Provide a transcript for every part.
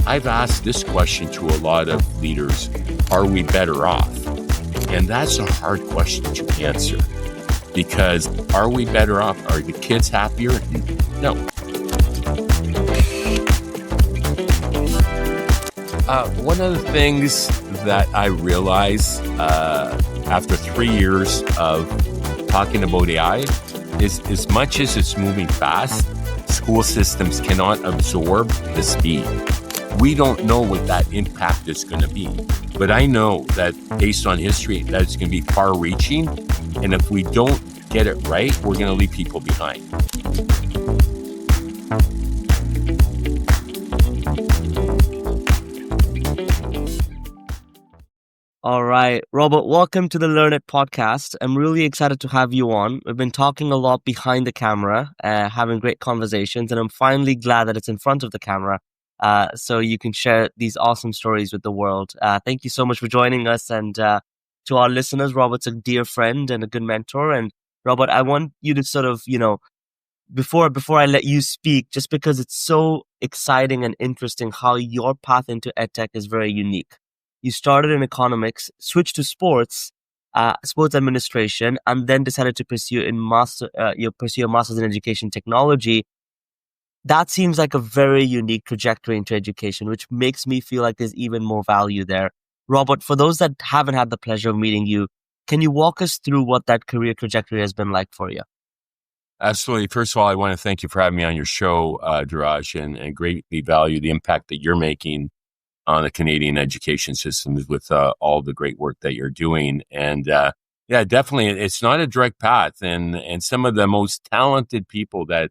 I've asked this question to a lot of leaders, are we better off? And that's a hard question to answer because are we better off? Are the kids happier? No. One of the things that I realized after 3 years of talking about AI is as much as it's moving fast, school systems cannot absorb the speed. We don't know what that impact is going to be. But I know that based on history, that it's going to be far-reaching. And if we don't get it right, we're going to leave people behind. All right, Robert, welcome to the Learn It podcast. I'm really excited to have you on. We've been talking a lot behind the camera, having great conversations, and I'm finally glad that it's in front of the camera so you can share these awesome stories with the world. Thank you so much for joining us. And to our listeners, Robert's a dear friend and a good mentor. And Robert, I want you to sort of, before I let you speak, just because it's so exciting and interesting how your path into EdTech is very unique. You started in economics, switched to sports administration, and then decided to pursue a master's in education technology. That seems like a very unique trajectory into education, which makes me feel like there's even more value there. Robert, for those that haven't had the pleasure of meeting you, can you walk us through what that career trajectory has been like for you? Absolutely. First of all, I want to thank you for having me on your show, Duraj, and greatly value the impact that you're making on the Canadian education system with all the great work that you're doing. And yeah, definitely, it's not a direct path. And some of the most talented people that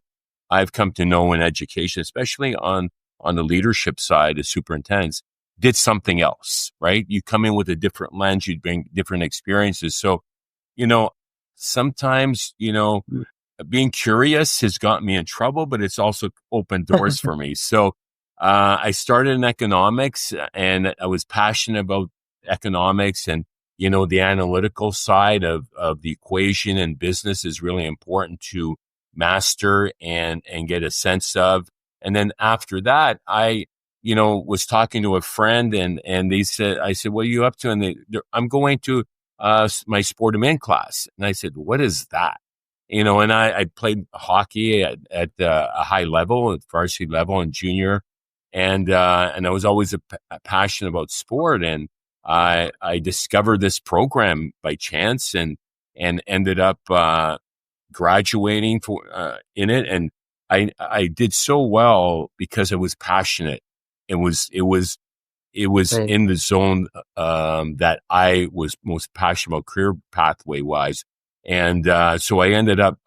I've come to know in education, especially on the leadership side as superintendents, did something else, right? You come in with a different lens, you bring different experiences. So, sometimes, being curious has gotten me in trouble, but it's also opened doors for me. So, I started in economics and I was passionate about economics and, the analytical side of the equation and business is really important to master and get a sense of. And then after that, I, was talking to a friend and I said, what are you up to? And I'm going to my sport admin class. And I said, what is that? And I played hockey at a high level, at varsity level and junior. And I was always passionate about sport. And I discovered this program by chance and ended up graduating in it. And I did so well because I was passionate. It was right in the zone that I was most passionate about career pathway wise. And so I ended up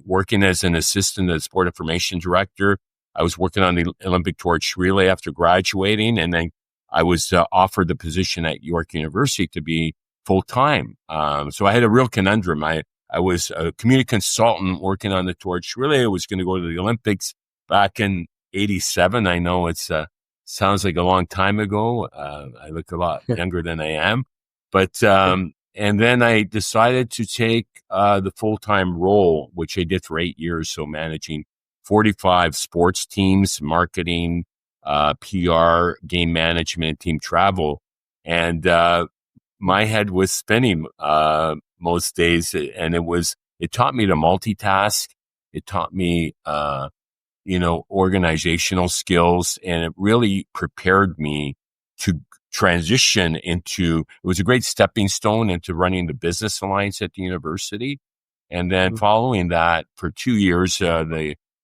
working as an assistant to sport information director. I was working on the Olympic torch relay after graduating, and then I was offered the position at York University to be full-time. So I had a real conundrum. I was a community consultant working on the torch relay. I was going to go to the Olympics back in 87. I know it's sounds like a long time ago. I look a lot younger than I am. But and then I decided to take the full-time role, which I did for 8 years, so managing 45 sports teams, marketing, PR, game management, team travel. And my head was spinning most days. And it taught me to multitask. It taught me, organizational skills. And it really prepared me to transition it was a great stepping stone into running the business alliance at the university. And then following that for 2 years,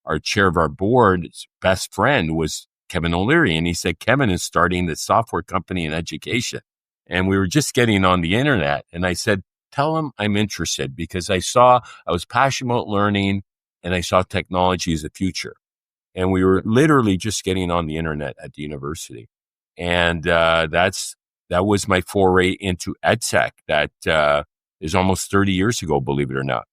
our chair of our board's best friend was Kevin O'Leary. And he said, Kevin is starting the software company in education. And we were just getting on the internet. And I said, tell him I'm interested because I was passionate about learning and I saw technology as the future. And we were literally just getting on the internet at the university. And that was my foray into EdTech. That is almost 30 years ago, believe it or not.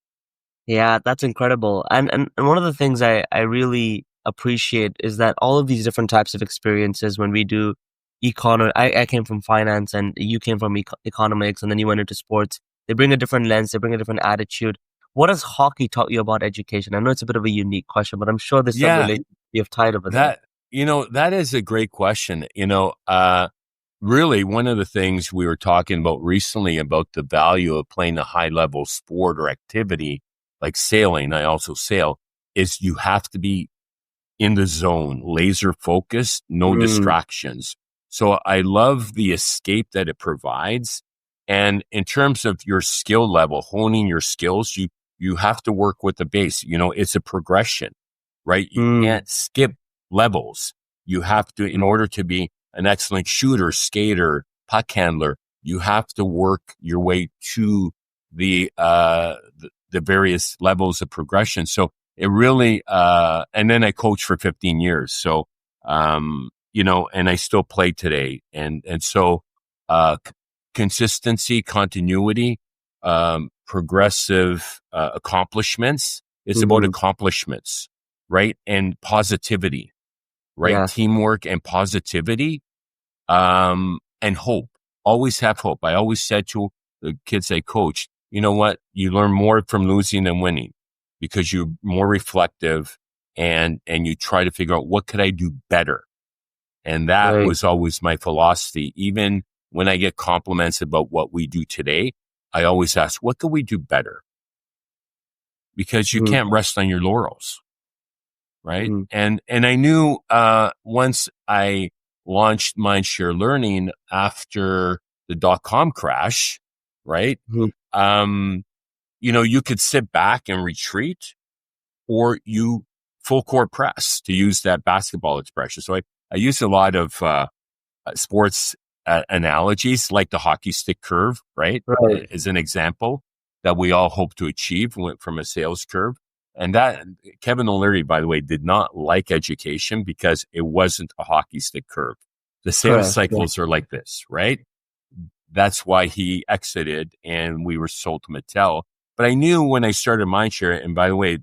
Yeah, that's incredible. And one of the things I really appreciate is that all of these different types of experiences when we do I came from finance and you came from economics and then you went into sports. They bring a different lens, they bring a different attitude. What has hockey taught you about education? I know it's a bit of a unique question, but I'm sure there's some relationship you have tied over there. That is a great question. Really, one of the things we were talking about recently about the value of playing a high level sport or activity like sailing, I also sail, is you have to be in the zone, laser focused, no Mm, distractions. So I love the escape that it provides. And in terms of your skill level, honing your skills, you have to work with the base. It's a progression, right? You mm, can't skip levels. You have to, in order to be an excellent shooter, skater, puck handler, you have to work your way to the various levels of progression. So it really, and then I coached for 15 years. So, and I still play today. And so, consistency, continuity, progressive, accomplishments. It's about mm-hmm. accomplishments, right? And positivity, right? Yes. Teamwork and positivity, and hope. Always have hope. I always said to the kids I coach, you know what? You learn more from losing than winning because you're more reflective and you try to figure out what could I do better. And that Right. was always my philosophy. Even when I get compliments about what we do today, I always ask, what could we do better? Because you Mm, can't rest on your laurels. Right. mm, And I knew, once I launched Mindshare Learning after the dot-com crash, right? mm, Um, you could sit back and retreat or you full court press, to use that basketball expression. So I use a lot of, sports analogies like the hockey stick curve, right? right. As an example that we all hope to achieve from a sales curve. And that Kevin O'Leary, by the way, did not like education because it wasn't a hockey stick curve. The sales Correct. Yeah. cycles are like this, right? That's why he exited and we were sold to Mattel. But I knew when I started Mindshare, and by the way,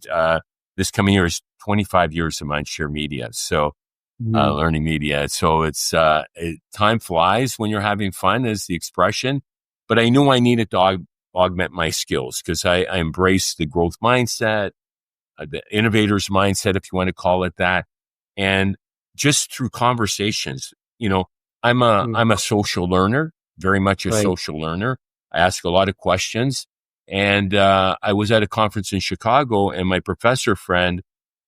this coming year is 25 years of Mindshare Media. So Mm, learning media. So time flies when you're having fun, is the expression. But I knew I needed to augment my skills because I embraced the growth mindset, the innovator's mindset, if you want to call it that. And just through conversations, I'm a, mm, I'm a social learner, very much a right. social learner. I ask a lot of questions. And I was at a conference in Chicago and my professor friend,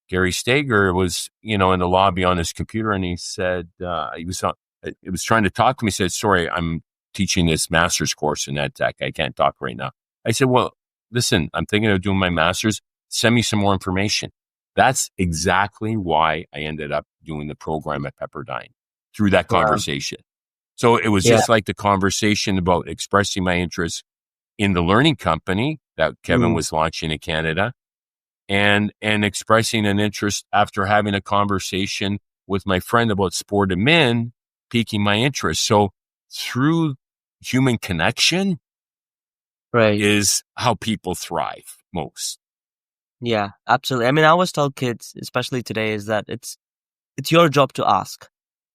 Gary Stager, was, in the lobby on his computer, and he said, he was trying to talk to me. He said, sorry, I'm teaching this master's course in EdTech. I can't talk right now. I said, well, listen, I'm thinking of doing my master's. Send me some more information. That's exactly why I ended up doing the program at Pepperdine, through that Wow. conversation. So it was Yeah. just like the conversation about expressing my interest in the learning company that Kevin Mm, was launching in Canada, and expressing an interest after having a conversation with my friend about sport and men, piquing my interest. So through human connection right. is how people thrive most. Yeah, absolutely. I mean, I always tell kids, especially today, is that it's your job to ask.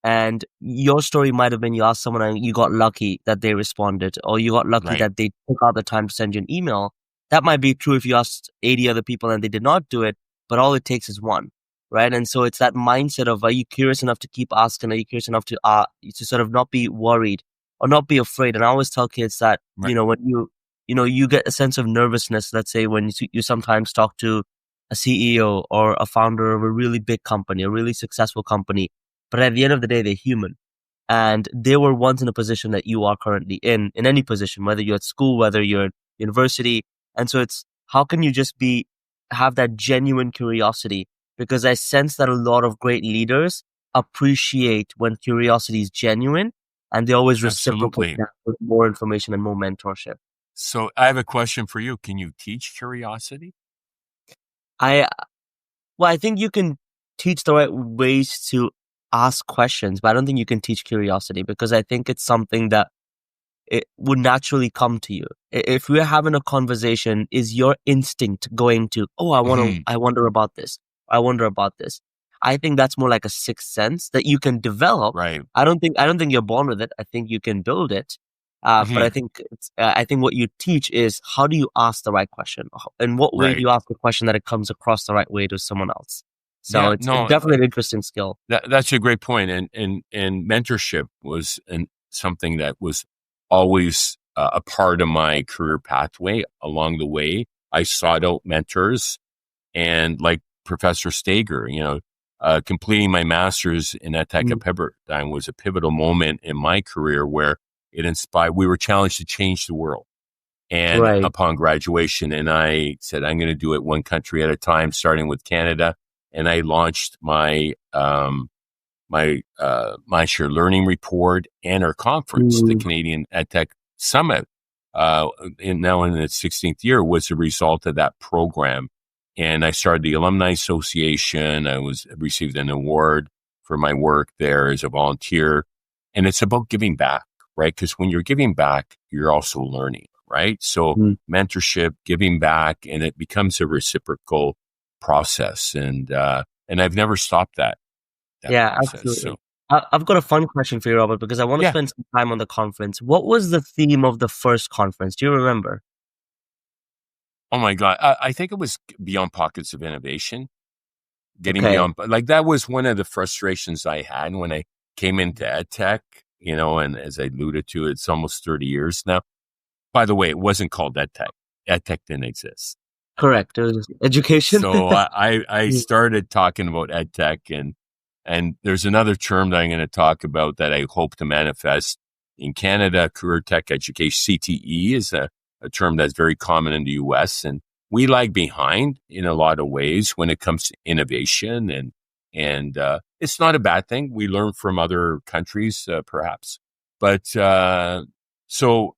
And your story might have been you asked someone and you got lucky that they responded, or you got lucky Right. that they took out the time to send you an email. That might be true if you asked 80 other people and they did not do it, but all it takes is one, right? And so it's that mindset of, are you curious enough to keep asking? Are you curious enough to sort of not be worried or not be afraid? And I always tell kids that, Right. when you get a sense of nervousness, let's say when you sometimes talk to a CEO or a founder of a really big company, a really successful company, but at the end of the day, they're human. And they were once in a position that you are currently in any position, whether you're at school, whether you're at university. And so it's, how can you just have that genuine curiosity? Because I sense that a lot of great leaders appreciate when curiosity is genuine and they always reciprocate Absolutely. that with more information and more mentorship. So I have a question for you. Can you teach curiosity? I Well, I think you can teach the right ways to ask questions, but I don't think you can teach curiosity because I think it's something that it would naturally come to you. If we're having a conversation, is your instinct going to, oh, Mhm. I wonder about this. I wonder about this. I think that's more like a sixth sense that you can develop. Right. I don't think you're born with it. I think you can build it. But Mhm. I think what you teach is how do you ask the right question? In what way do Right. you ask a question that it comes across the right way to someone else? So Yeah, it's no, definitely an interesting skill. that's a great point. And mentorship was something that was always a part of my career pathway along the way. I sought out mentors, and like Professor Stager, completing my master's in EdTech Mm, at Pepperdine was a pivotal moment in my career where it inspired. We were challenged to change the world. And right. upon graduation, and I said, I'm going to do it one country at a time, starting with Canada. And I launched my share learning report and our conference, the Mm, Canadian EdTech Summit, now in its 16th year, was a result of that program. And I started the Alumni Association. I received an award for my work there as a volunteer. And it's about giving back, right? Because when you're giving back, you're also learning, right? So mm. mentorship, giving back, and it becomes a reciprocal process. And I've never stopped that Yeah, process. So absolutely. I've got a fun question for you, Robert, because I want to yeah. spend some time on the conference. What was the theme of the first conference? Do you remember? Oh my God. I think it was beyond pockets of innovation, getting Okay. beyond, like that was one of the frustrations I had when I came into ed tech, and as I alluded to, it's almost 30 years now. By the way, it wasn't called ed tech. Ed tech didn't exist. Correct. It was education. So I started talking about ed tech, and there's another term that I'm going to talk about that I hope to manifest in Canada. Career Tech Education, CTE, is a term that's very common in the US, and we lag behind in a lot of ways when it comes to innovation, and it's not a bad thing. We learn from other countries, perhaps, but so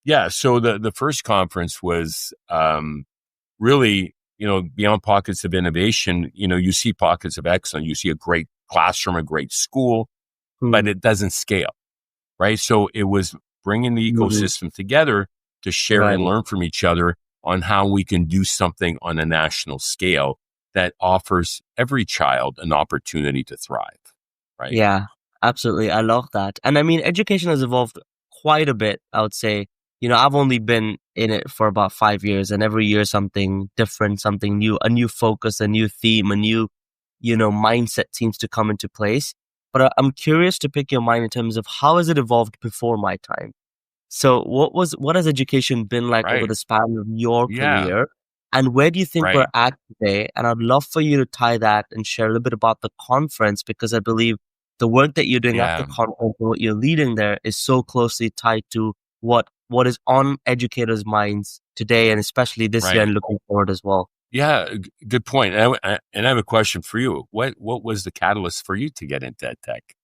yeah. So the first conference was really, beyond pockets of innovation. You see pockets of excellence. You see a great classroom, a great school, but Mm, it doesn't scale, right? So it was bringing the mhm. ecosystem together to share and Right. learn from each other on how we can do something on a national scale that offers every child an opportunity to thrive, right? Yeah, absolutely. I love that. And I mean, education has evolved quite a bit, I would say. I've only been in it for about 5 years, and every year something different, something new, a new focus, a new theme, a new, mindset seems to come into place. But I'm curious to pick your mind in terms of how has it evolved before my time? So what has education been like over Right. the span of your Yeah. career? And where do you think we're Right. at today? And I'd love for you to tie that and share a little bit about the conference, because I believe the work that you're doing at the Yeah. conference and what you're leading there is so closely tied to what is on educators' minds today, and especially this year Right. and looking forward as well. Yeah. Good point. And I have a question for you. What was the catalyst for you to get into ed tech?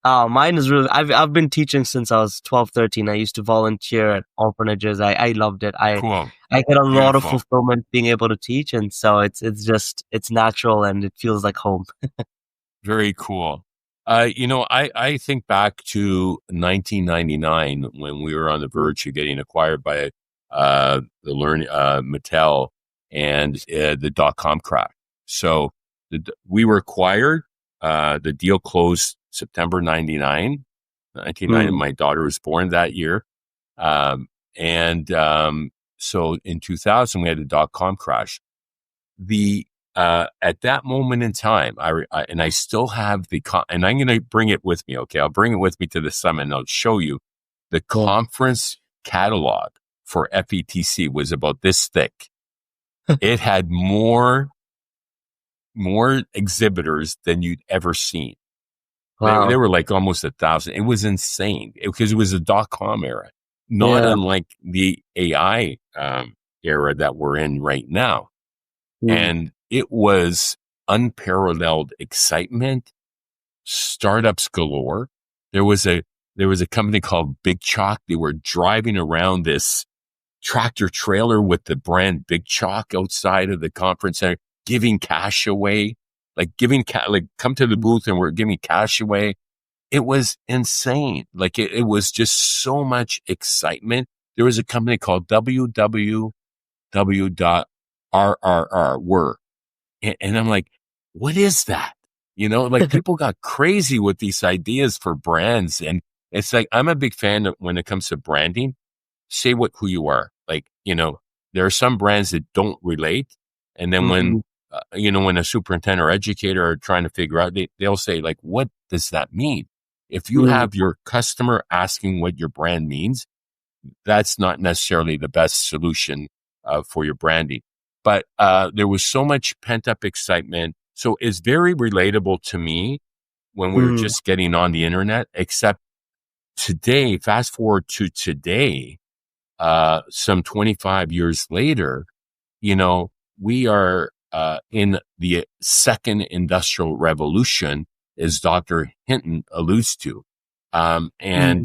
Mine is really, I've been teaching since I was 12, 13. I used to volunteer at orphanages. I loved it. Cool. I get a lot of Beautiful. fulfillment being able to teach, and so it's natural and it feels like home. Very cool. I think back to 1999 when we were on the verge of getting acquired by Mattel and the dot-com crash. So we were acquired. The deal closed September 1999. Mm, My daughter was born that year. And so in 2000, we had the dot-com crash. The At that moment in time, and I still have and I'm going to bring it with me. Okay, I'll bring it with me to the summit, and I'll show you the yeah. conference catalog for FETC was about this thick. It had more exhibitors than you'd ever seen. They Wow. were like almost 1,000. It was insane because it was a dot-com era, not Yeah. unlike the AI era that we're in right now. Mm, And it was unparalleled excitement, startups galore. There was a company called Big Chalk. They were driving around this tractor trailer with the brand Big Chalk outside of the conference center, giving cash away, like like come to the booth and we're giving cash away. It was insane. Like it was just so much excitement. There was a company called www.rrr, were. And I'm like, what is that? Like people got crazy with these ideas for brands. And it's like, I'm a big fan of when it comes to branding, say who you are. Like, there are some brands that don't relate. And then when mm, when a superintendent or educator are trying to figure out, they'll say, like, what does that mean? If you Mm, have your customer asking what your brand means, that's not necessarily the best solution for your branding. But there was so much pent up excitement. So it's very relatable to me when we were mm, just getting on the internet, except today, fast forward to today, some 25 years later, we are in the second industrial revolution, as Dr. Hinton alludes to. And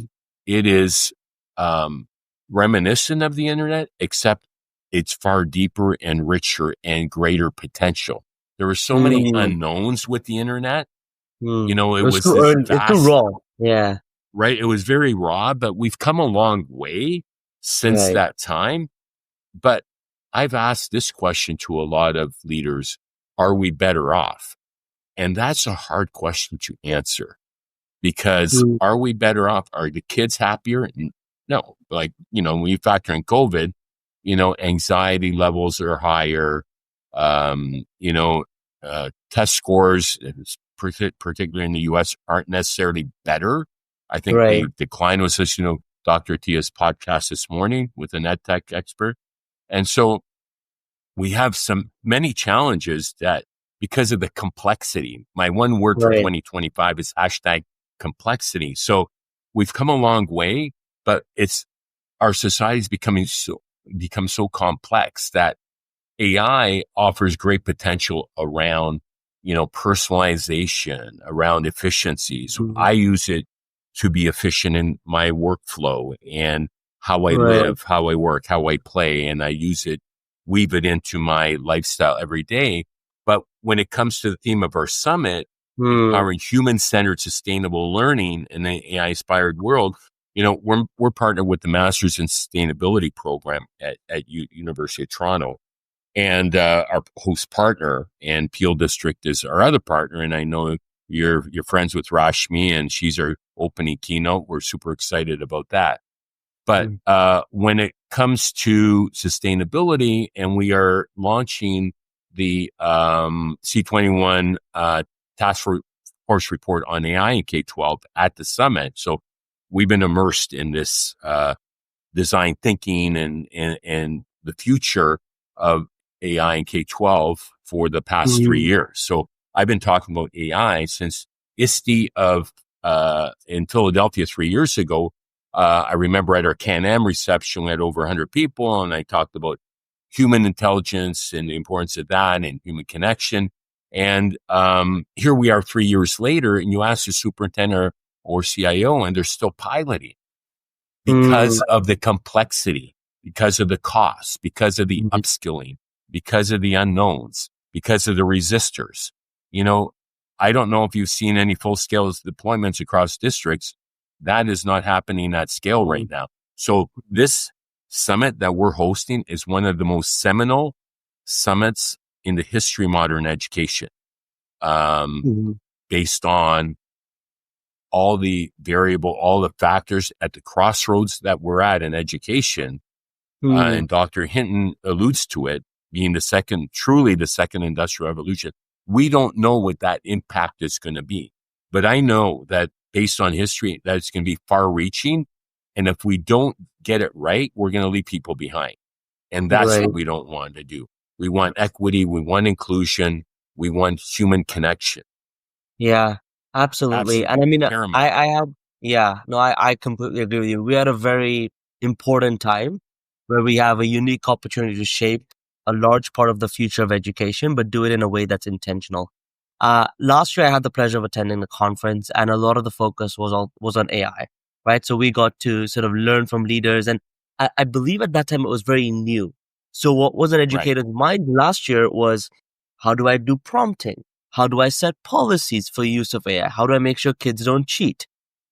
mm, it is reminiscent of the internet, except it's far deeper and richer and greater potential. There were so many mm, unknowns with the internet. mm. It It was was too this early. It's too vast, raw. Yeah. right? It was very raw, but we've come a long way since Right. that time. But I've asked this question to a lot of leaders: are we better off? And that's a hard question to answer, because Mm, are we better off? Are the kids happier? No. Like, when you factor in COVID, anxiety levels are higher. Test scores, particularly in the US, aren't necessarily better. I think right. they decline. Was this, Dr. Tia's podcast this morning with an EdTech expert. And so we have many challenges that, because of the complexity, my one word for Right. 2025 is hashtag complexity. So we've come a long way, but our society's become so complex that AI offers great potential around, personalization, around efficiencies. Mm, I use it to be efficient in my workflow and how I right. live, how I work, how I play, and I weave it into my lifestyle every day. But when it comes to the theme of our summit, Mm, empowering human-centered sustainable learning in an AI-inspired world, we're partnered with the Masters in Sustainability program at University of Toronto. And our host partner and Peel District is our other partner. And I know you're friends with Rashmi, and she's our opening keynote. We're super excited about that. But mm, when it comes to sustainability, and we are launching the C21 Task Force Report on AI in K-12 at the summit. So we've been immersed in this design thinking and the future of AI in K-12 for the past 3 years. So I've been talking about AI since ISTE in Philadelphia 3 years ago. I remember at our Can-Am reception, we had over 100 people, and I talked about human intelligence and the importance of that and human connection. And here we are 3 years later, and you ask the superintendent or CIO, and they're still piloting mm, because of the complexity, because of the cost, because of the mm, upskilling, because of the unknowns, because of the resistors. You know, I don't know if you've seen any full scale deployments across districts. That is not happening at scale right mm, now. So this summit that we're hosting is one of the most seminal summits in the history of modern education, um, mm, based on all the factors at the crossroads that we're at in education. mm, And Dr. Hinton alludes to it being truly the second industrial revolution. We don't know what that impact is going to be, but I know that based on history, that it's going to be far reaching. And if we don't get it right, we're going to leave people behind. And that's right. what we don't want to do. We want equity. We want inclusion. We want human connection. Yeah, absolutely. And I Absolutely mean, paramount. I have, yeah, no, I completely agree with you. We are at a very important time where we have a unique opportunity to shape a large part of the future of education, but do it in a way that's intentional. Last year I had the pleasure of attending the conference, and a lot of the focus was on AI, right? So we got to sort of learn from leaders, and I believe at that time it was very new. So what was an Right. educator's mind last year was, how do I do prompting? How do I set policies for use of AI? How do I make sure kids don't cheat?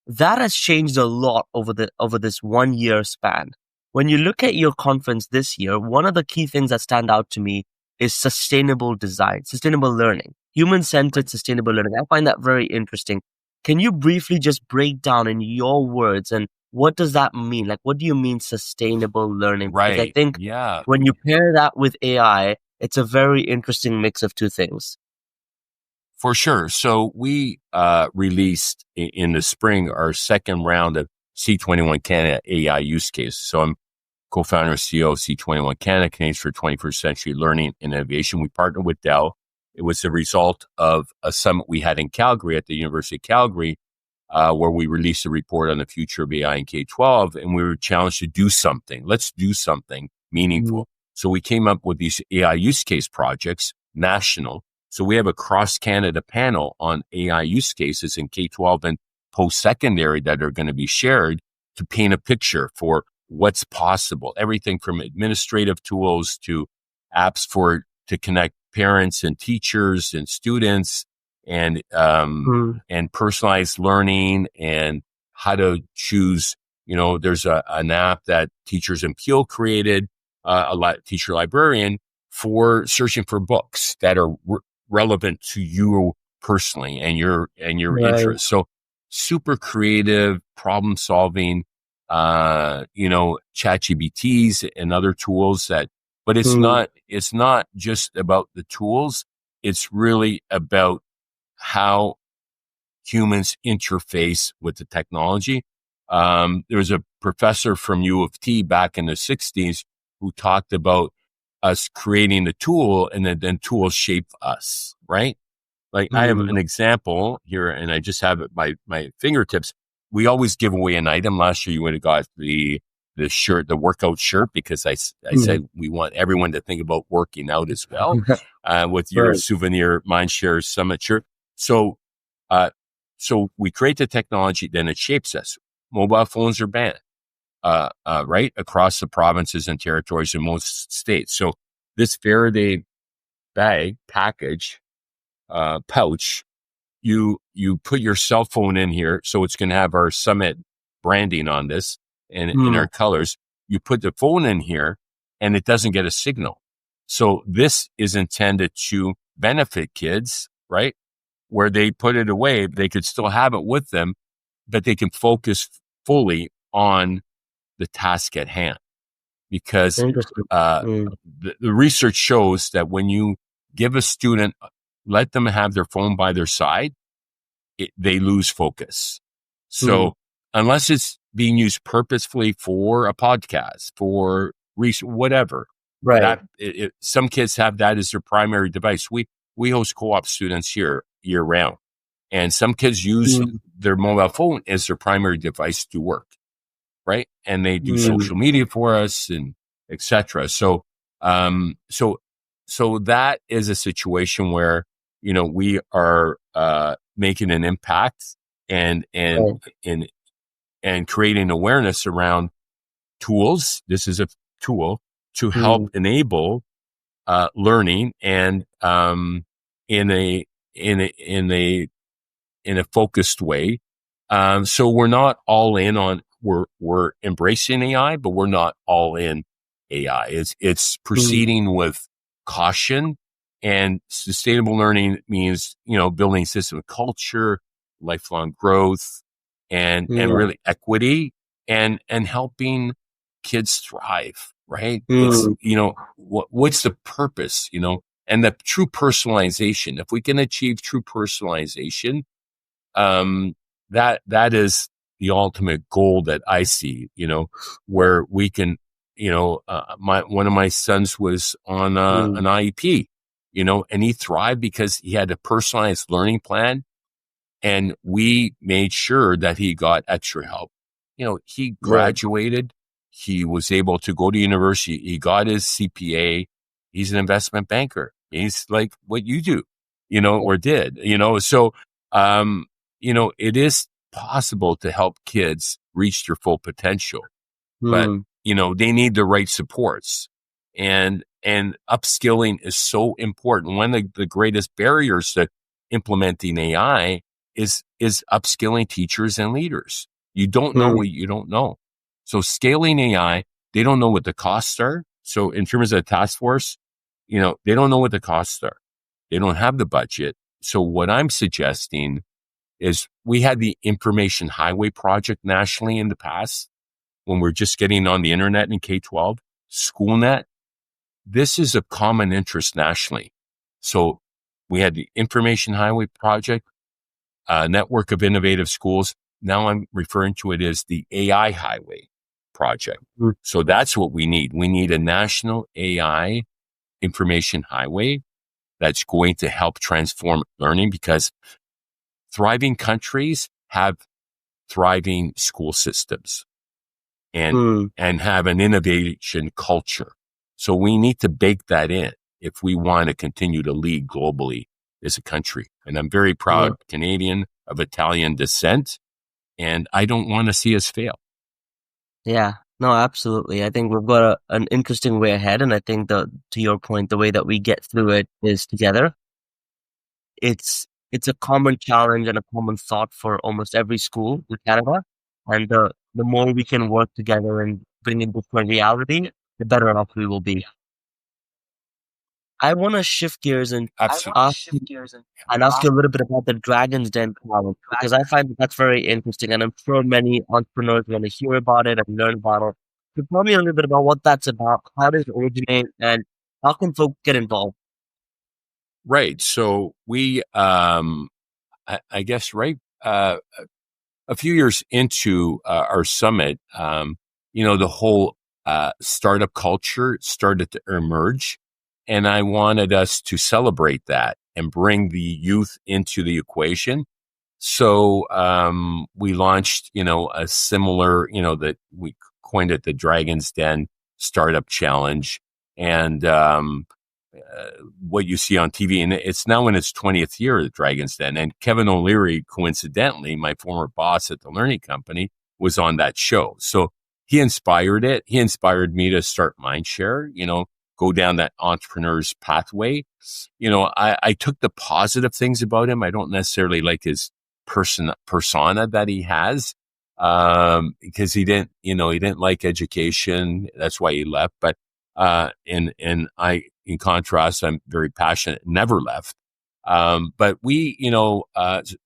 That has changed a lot over this 1 year span. When you look at your conference this year, one of the key things that stand out to me is sustainable design, sustainable learning, human-centered Right. sustainable learning. I find that very interesting. Can you briefly just break down in your words, and what does that mean? Like, what do you mean sustainable learning? Because I Right. think Yeah. when you pair that with AI, it's a very interesting mix of two things. For sure. So we released in the spring our second round of C21 Canada AI use case. So I'm co-founder and CEO of C21 Canada, Canadians for 21st Century Learning and Innovation. We partnered with Dell. It was a result of a summit we had in Calgary at the University of Calgary, where we released a report on the future of AI in K-12, and we were challenged to do something. Let's do something meaningful. So we came up with these AI use case projects, national. So we have a cross-Canada panel on AI use cases in K-12 and post-secondary that are going to be shared to paint a picture for what's possible. Everything from administrative tools to apps to connect parents and teachers and students, and personalized learning, and how to choose. There's an app that Teachers in Peel created, teacher librarian, for searching for books that are relevant to you personally and your interests. So super creative, problem solving, ChatGPTs and other tools but it's not just about the tools. It's really about how humans interface with the technology. There was a professor from U of T back in the 60s who talked about us creating the tool, and then tools shape us, right? Like I have an example here, and I just have it by my fingertips. We always give away an item. Last year, you would have got the shirt, the workout shirt, because I said we want everyone to think about working out as well, with your souvenir Mindshare Summit shirt. So we create the technology, then it shapes us. Mobile phones are banned, right, across the provinces and territories in most states. So this Faraday bag package, pouch, you put your cell phone in here. So it's going to have our Summit branding on this and in our colors. You put the phone in here and it doesn't get a signal. So this is intended to benefit kids, right? Where they put it away, they could still have it with them, but they can focus fully on the task at hand. Because the research shows that when you give a student, let them have their phone by their side, they lose focus. So unless it's being used purposefully for a podcast, for research, whatever, right? Some kids have that as their primary device. We host co-op students here year round, and some kids use their mobile phone as their primary device to work, right? And they do social media for us and etc. So that is a situation where we are making an impact and creating awareness around tools. This is a tool to help enable learning, and in a focused way. So we're not all in on we're embracing AI, but we're not all in AI. It's proceeding with caution. And sustainable learning means, building system of culture, lifelong growth, and really equity, and helping kids thrive, right? It's, what's the purpose, and the true personalization. If we can achieve true personalization, that is the ultimate goal that I see, where we can, one of my sons was on an IEP, and he thrived because he had a personalized learning plan, and we made sure that he got extra help. He graduated, he was able to go to university, he got his CPA, he's an investment banker. He's like what you do, or did, so, it is possible to help kids reach their full potential, but, they need the right supports, and upskilling is so important. One of the greatest barriers to implementing AI is upskilling teachers and leaders. You don't know what you don't know. So scaling AI, they don't know what the costs are. So in terms of the task force, they don't know what the costs are. They don't have the budget. So what I'm suggesting is, we had the Information Highway Project nationally in the past when we're just getting on the internet in K-12, SchoolNet. this is a common interest nationally. So we had the Information Highway Project, a network of innovative schools. Now I'm referring to it as the AI Highway Project. Mm. So that's what we need. We need a national AI information highway that's going to help transform learning, because thriving countries have thriving school systems and Mm. have an innovation culture. So we need to bake that in if we want to continue to lead globally as a country. And I'm very Yeah. proud Canadian of Italian descent, and I don't want to see us fail. Yeah, no, absolutely. I think we've got an interesting way ahead, and I think to your point, the way that we get through it is together. It's a common challenge and a common thought for almost every school in Canada, and the more we can work together and bring it to a reality, the better off we will be. I want to shift gears and Absolutely. ask you a little bit about the Dragon's Den challenge, because I find that's very interesting, and I'm sure many entrepreneurs want to hear about it and learn about it. So tell me a little bit about what that's about, how does it originate, and how can folks get involved? Right. So we, I guess, right, a few years into our summit, the whole startup culture started to emerge. And I wanted us to celebrate that and bring the youth into the equation. So we launched, a similar, that we coined it the Dragon's Den Startup Challenge. And what you see on TV, and it's now in its 20th year, the Dragon's Den. And Kevin O'Leary, coincidentally, my former boss at the Learning Company, was on that show. So he inspired it. He inspired me to start Mindshare, go down that entrepreneur's pathway. I took the positive things about him. I don't necessarily like his persona that he has, because he didn't like education. That's why he left. But in contrast, I'm very passionate, never left. But we,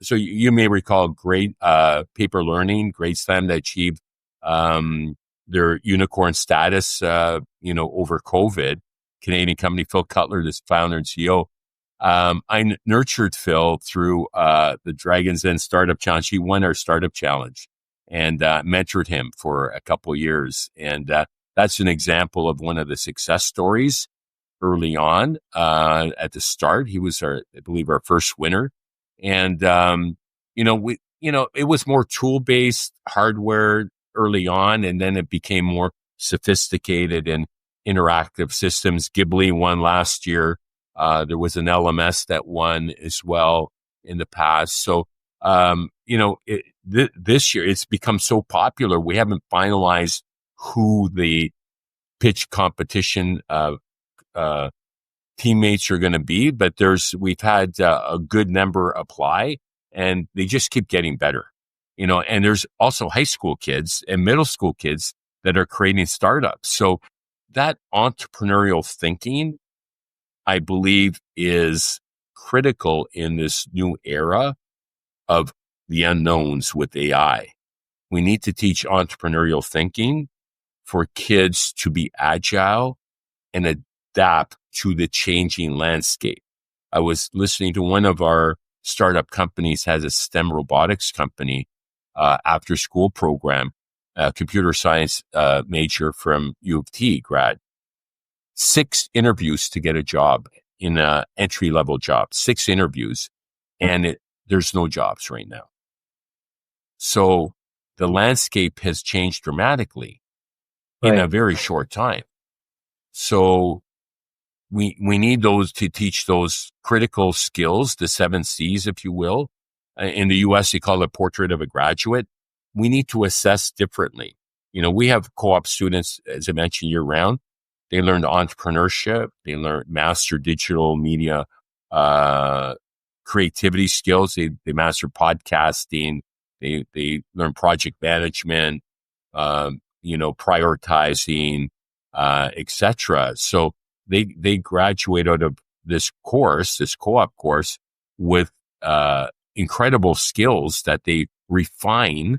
so you may recall Great Paper Learning, Great Slam, that achieved their unicorn status, over COVID. Canadian company, Phil Cutler, this founder and CEO. I nurtured Phil through the Dragons Den Startup Challenge. He won our Startup Challenge, and mentored him for a couple of years. And that's an example of one of the success stories early on. At the start, he was I believe, our first winner. And, it was more tool-based hardware early on, and then it became more sophisticated and interactive systems. Ghibli won last year. There was an LMS that won as well in the past. So, this year it's become so popular. We haven't finalized who the pitch competition teammates are going to be, but we've had a good number apply, and they just keep getting better. And there's also high school kids and middle school kids that are creating startups. So that entrepreneurial thinking, I believe, is critical in this new era of the unknowns with AI. We need to teach entrepreneurial thinking for kids to be agile and adapt to the changing landscape. I was listening to one of our startup companies has a STEM robotics company, after school program, computer science major from U of T grad. 6 interviews to get a job in an entry level job, 6 interviews, and there's no jobs right now. So the landscape has changed dramatically in a very short time. So we need those to teach those critical skills, the 7 C's, if you will. In the US, they call it portrait of a graduate. We need to assess differently. We have co-op students, as I mentioned, year round. They learned entrepreneurship. They learned master digital media, creativity skills. They master podcasting. They learn project management, prioritizing, etc. So they graduate out of this co-op course, with incredible skills that they refine,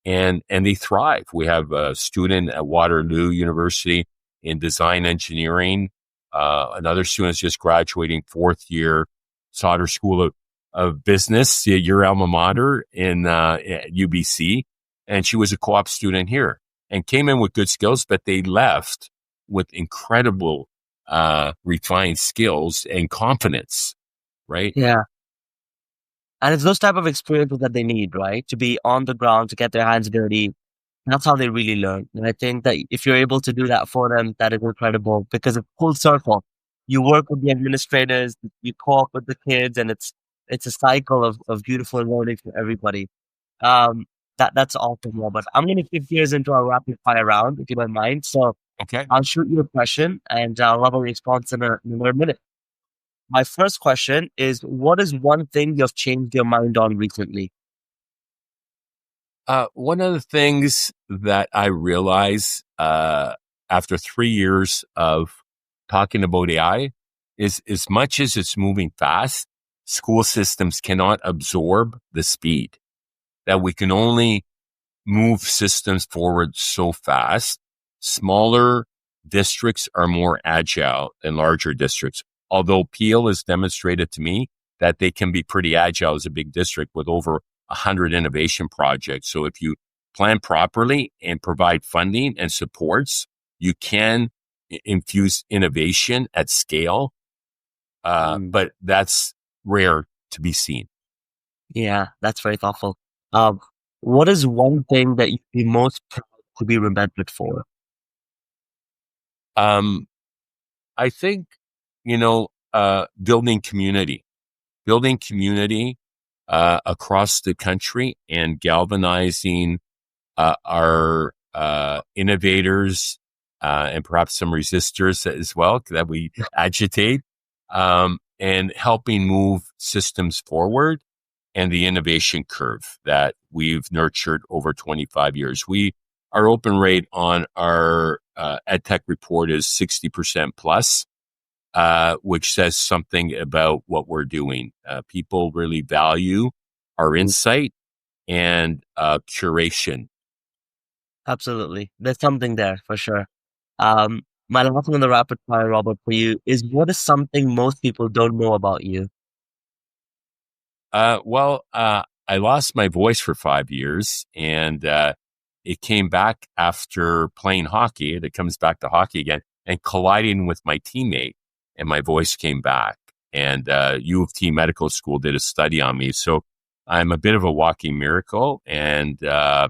and they thrive. We have a student at Waterloo University in design engineering. Another student is just graduating fourth year Sauder School of Business, your alma mater in at UBC. And she was a co-op student here and came in with good skills, but they left with incredible refined skills and confidence, right? Yeah. And it's those type of experiences that they need, right? To be on the ground, to get their hands dirty. That's how they really learn. And I think that if you're able to do that for them, that is incredible because it's full circle. You work with the administrators, you co-op with the kids, and it's a cycle of beautiful learning for everybody. Um, that's awesome, Robert. I'm going to shift gears into our rapid fire round, if you don't mind. So Okay. I'll shoot you a question, and I'll have a response in a minute. My first question is, what is one thing you've changed your mind on recently? One of the things that I realize after 3 years of talking about AI is as much as it's moving fast, school systems cannot absorb the speed that we can only move systems forward so fast. Smaller districts are more agile than larger districts. Although Peel has demonstrated to me that they can be pretty agile as a big district with over 100 innovation projects. So if you plan properly and provide funding and supports, you can infuse innovation at scale. Mm, But that's rare to be seen. yeah, that's very thoughtful. Um, what is one thing that you'd be most proud to be remembered for? Um, I think, building community across the country and galvanizing our innovators and perhaps some resistors as well that we agitate, and helping move systems forward and the innovation curve that we've nurtured over 25 years. Our open rate on our EdTech report is 60% plus, which says something about what we're doing. People really value our Mm, insight and curation. absolutely. There's something there for sure. My last one on the rapid fire, Robert, for you is what is something most people don't know about you? I lost my voice for 5 years, and it came back after playing hockey. It comes back to hockey again and colliding with my teammate, and my voice came back. And U of T Medical School did a study on me. So I'm a bit of a walking miracle. And I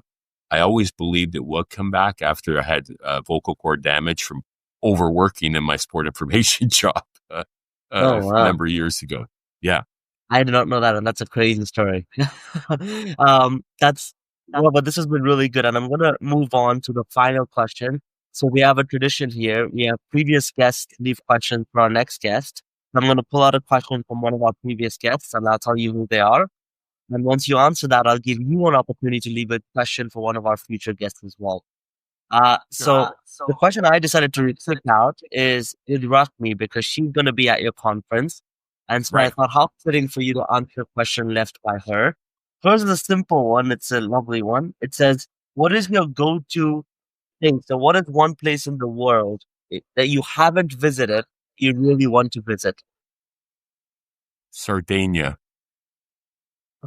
always believed it would come back after I had vocal cord damage from overworking in my sport information job Oh, a wow. number of years ago. Yeah. I did not know that, and that's a crazy story. That's well, but this has been really good, and I'm gonna move on to the final question. So we have a tradition here. We have previous guests leave questions for our next guest. I'm gonna pull out a question from one of our previous guests, and I'll tell you who they are. And once you answer that, I'll give you an opportunity to leave a question for one of our future guests as well. Sure. So the question I decided to pick out is Rashmi because she's going to be at your conference. And so I Right. thought, how fitting for you to answer a question left by her. Hers is a simple one. It's a lovely one. It says, what is your go-to thing? So what is one place in the world that you haven't visited, you really want to visit? Sardinia.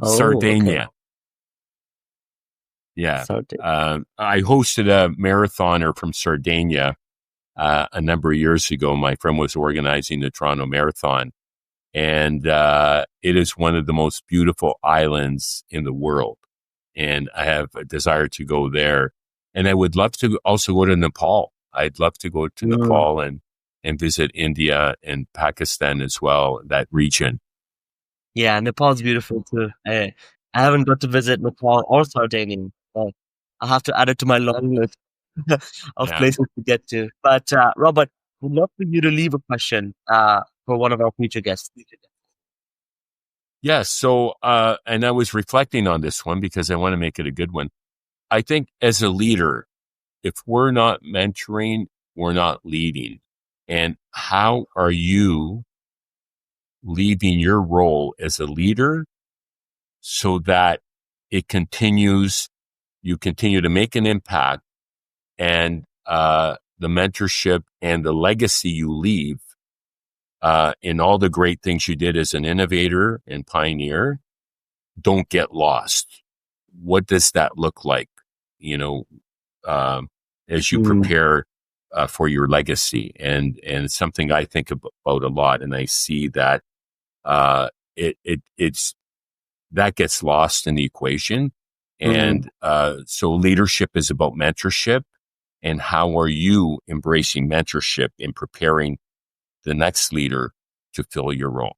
Oh, okay. Sardinia. Yeah. So, I hosted a marathoner from Sardinia a number of years ago. My friend was organizing the Toronto Marathon, and it is one of the most beautiful islands in the world. And I have a desire to go there. And I would love to also go to Nepal. I'd love to go to mm, Nepal and visit India and Pakistan as well, that region. yeah, Nepal's beautiful too. I haven't got to visit Nepal or Sardinia, but I'll have to add it to my long list of Yeah. places to get to. But Robert, would love for you to leave a question for one of our future guests. Yeah. So, and I was reflecting on this one because I want to make it a good one. I think as a leader, if we're not mentoring, we're not leading. And how are you leaving your role as a leader so that it continues, you continue to make an impact, and the mentorship and the legacy you leave in all the great things you did as an innovator and pioneer, don't get lost. What does that look like? You know, as you Mm, prepare for your legacy, and it's something I think about a lot, and I see that it's that gets lost in the equation, mm. and so leadership is about mentorship, and how are you embracing mentorship and preparing the next leader to fill your role?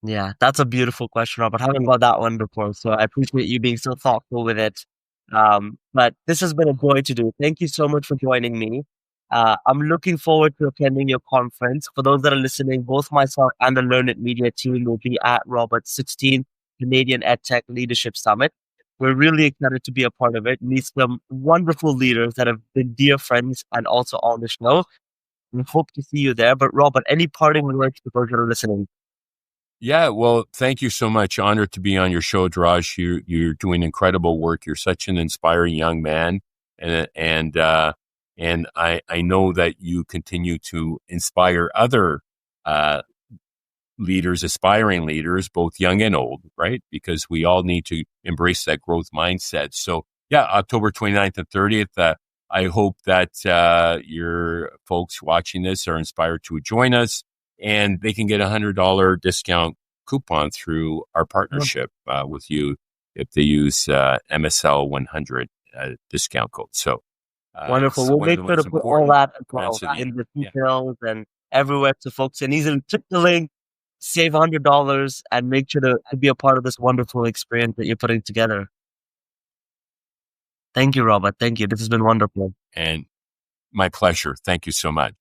Yeah, that's a beautiful question, Robert. I haven't got that one before, so I appreciate you being so thoughtful with it. But this has been a joy to do. Thank you so much for joining me. I'm looking forward to attending your conference. For those that are listening, both myself and the Learn It Media team will be at Robert's 16th Canadian EdTech Leadership Summit. We're really excited to be a part of it, meet some wonderful leaders that have been dear friends and also on the show. We hope to see you there. But Robert, any parting words for those that are listening? Yeah, well, thank you so much. Honored to be on your show, Draj. You're doing incredible work. You're such an inspiring young man, and I know that you continue to inspire other uh, leaders, aspiring leaders, both young and old, right? Because we all need to embrace that growth mindset. So, yeah, October 29th and 30th. I hope that your folks watching this are inspired to join us, and they can get $100 discount coupon through our partnership with you if they use MSL 100 discount code. So Wonderful. it's We'll one of make the sure to most put all important that as events well of the in year. the Yeah. details and everywhere so folks can easily click the link, save $100, and make sure to be a part of this wonderful experience that you're putting together. Thank you, Robert. Thank you. This has been wonderful. And my pleasure. Thank you so much.